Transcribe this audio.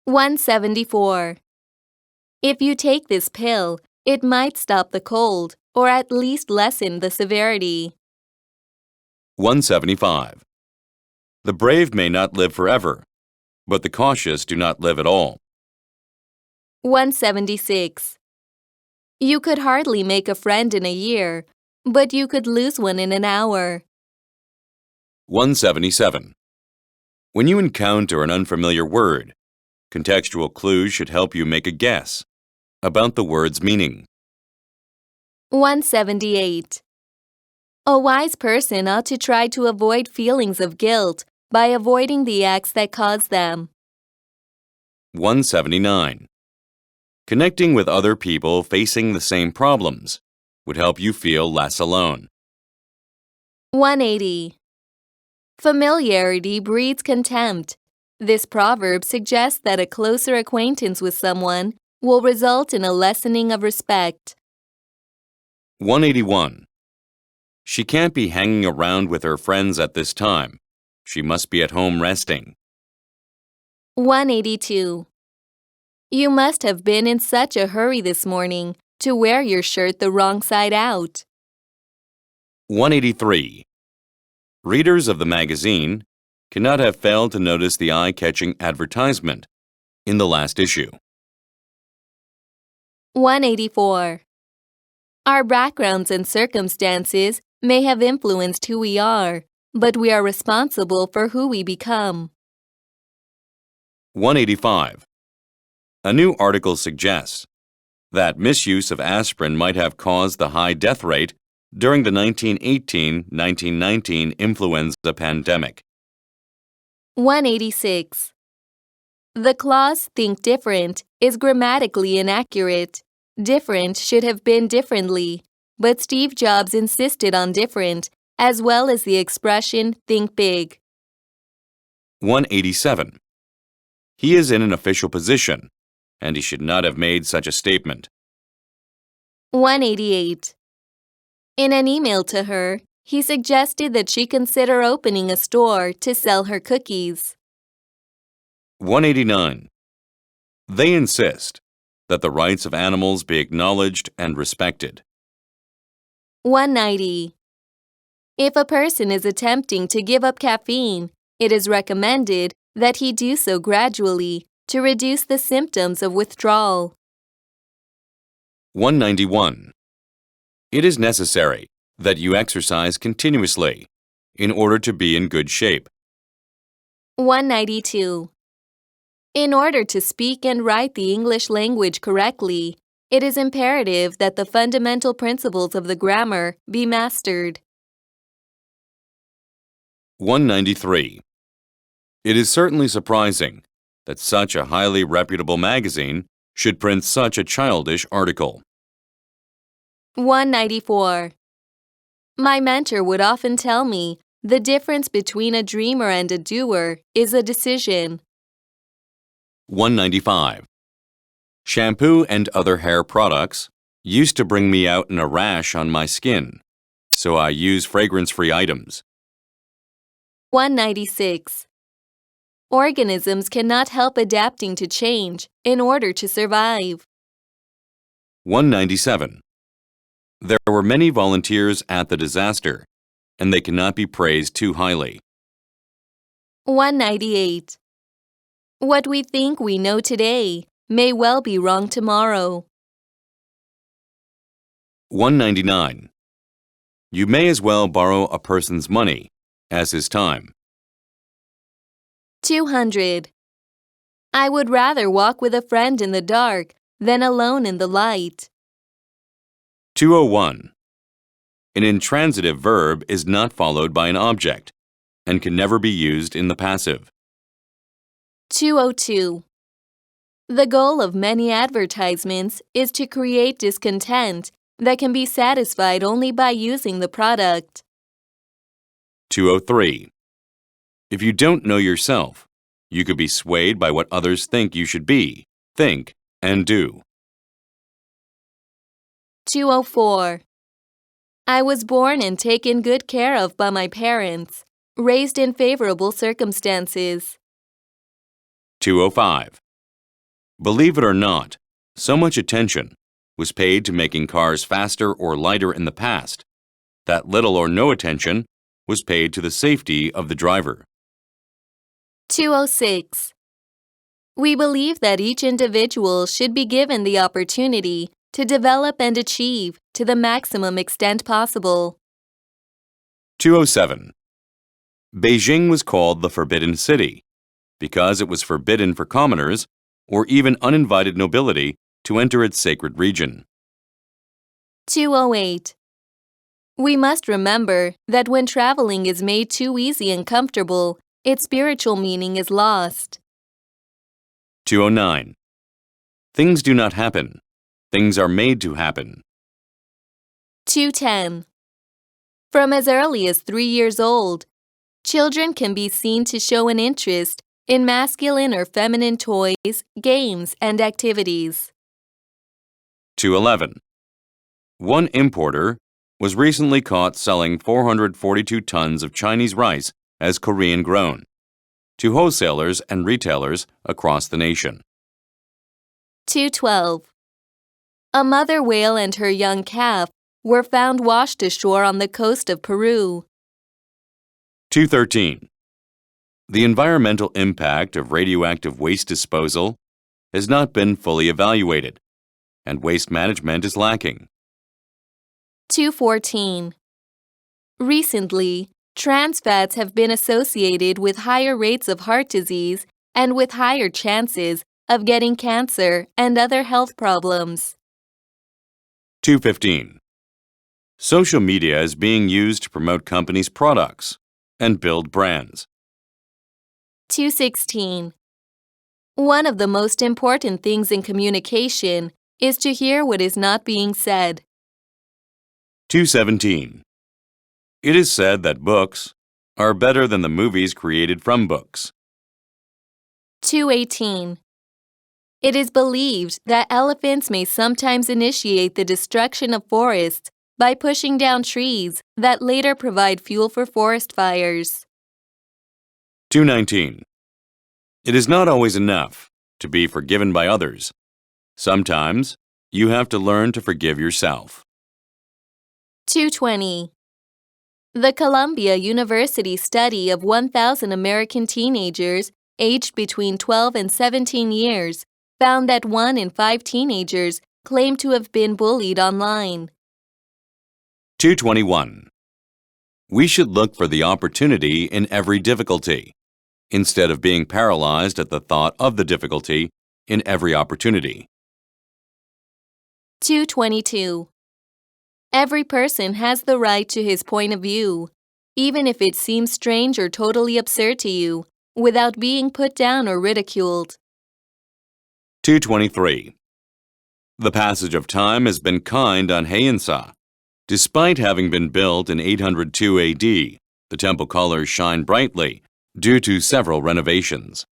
174. If you take this pill, it might stop the cold or at least lessen the severity. 175. The brave may not live forever, but the cautious do not live at all. 176. You could hardly make a friend in a year, but you could lose one in an hour. 177. When you encounter an unfamiliar word, contextual clues should help you make a guess about the word's meaning. 178. A wise person ought to try to avoid feelings of guilt by avoiding the acts that cause them. 179. Connecting with other people facing the same problems would help you feel less alone. 180. Familiarity breeds contempt. This proverb suggests that a closer acquaintance with someone will result in a lessening of respect. 181. She can't be hanging around with her friends at this time. She must be at home resting. 182. You must have been in such a hurry this morning to wear your shirt the wrong side out. 183. Readers of the magazine cannot have failed to notice the eye-catching advertisement in the last issue. 184. Our backgrounds and circumstances may have influenced who we are, but we are responsible for who we become. 185. A new article suggests that misuse of aspirin might have caused the high death rate during the 1918-1919 influenza pandemic. 186. The clause think different is grammatically inaccurate. Different should have been differently, but Steve Jobs insisted on different, as well as the expression think big. 187. He is in an official position, and he should not have made such a statement. 188. In an email to her, he suggested that she consider opening a store to sell her cookies. 189. They insist that the rights of animals be acknowledged and respected. 190. If a person is attempting to give up caffeine, it is recommended that he do so gradually to reduce the symptoms of withdrawal. 191. It is necessary that you exercise continuously in order to be in good shape. 192. In order to speak and write the English language correctly, it is imperative that the fundamental principles of the grammar be mastered. 193. It is certainly surprising that such a highly reputable magazine should print such a childish article. 194. My mentor would often tell me the difference between a dreamer and a doer is a decision. 195. Shampoo and other hair products used to bring me out in a rash on my skin, so I use fragrance-free items. 196. Organisms cannot help adapting to change in order to survive. 197. There were many volunteers at the disaster, and they cannot be praised too highly. 198. What we think we know today may well be wrong tomorrow. 199. You may as well borrow a person's money as his time. 200. I would rather walk with a friend in the dark than alone in the light. 201. An intransitive verb is not followed by an object and can never be used in the passive. 202. The goal of many advertisements is to create discontent that can be satisfied only by using the product. 203. If you don't know yourself, you could be swayed by what others think you should be, think, and do. 204. I was born and taken good care of by my parents, raised in favorable circumstances. 205. Believe it or not, so much attention was paid to making cars faster or lighter in the past that little or no attention was paid to the safety of the driver. 206. We believe that each individual should be given the opportunity to develop and achieve to the maximum extent possible. 207. Beijing was called the Forbidden City because it was forbidden for commoners or even uninvited nobility to enter its sacred region. 208. We must remember that when traveling is made too easy and comfortable, its spiritual meaning is lost. 209. Things do not happen. Things are made to happen. 210. From as early as 3 years old, children can be seen to show an interest in masculine or feminine toys, games, and activities. 211. One importer was recently caught selling 442 tons of Chinese rice as Korean grown to wholesalers and retailers across the nation. 212. A mother whale and her young calf were found washed ashore on the coast of Peru. 213. The environmental impact of radioactive waste disposal has not been fully evaluated, and waste management is lacking. 214. Recently, trans fats have been associated with higher rates of heart disease and with higher chances of getting cancer and other health problems. 215. Social media is being used to promote companies' products and build brands. 216. One of the most important things in communication is to hear what is not being said. 217. It is said that books are better than the movies created from books. 218. It is believed that elephants may sometimes initiate the destruction of forests by pushing down trees that later provide fuel for forest fires. 219. It is not always enough to be forgiven by others. Sometimes you have to learn to forgive yourself. 220. The Columbia University study of 1,000 American teenagers aged between 12 and 17 years found that 1 in 5 teenagers claim to have been bullied online. 221. We should look for the opportunity in every difficulty, instead of being paralyzed at the thought of the difficulty in every opportunity. 222. Every person has the right to his point of view, even if it seems strange or totally absurd to you, without being put down or ridiculed. 223. The passage of time has been kind on Heian-sa. Despite having been built in 802 AD, the temple colors shine brightly due to several renovations.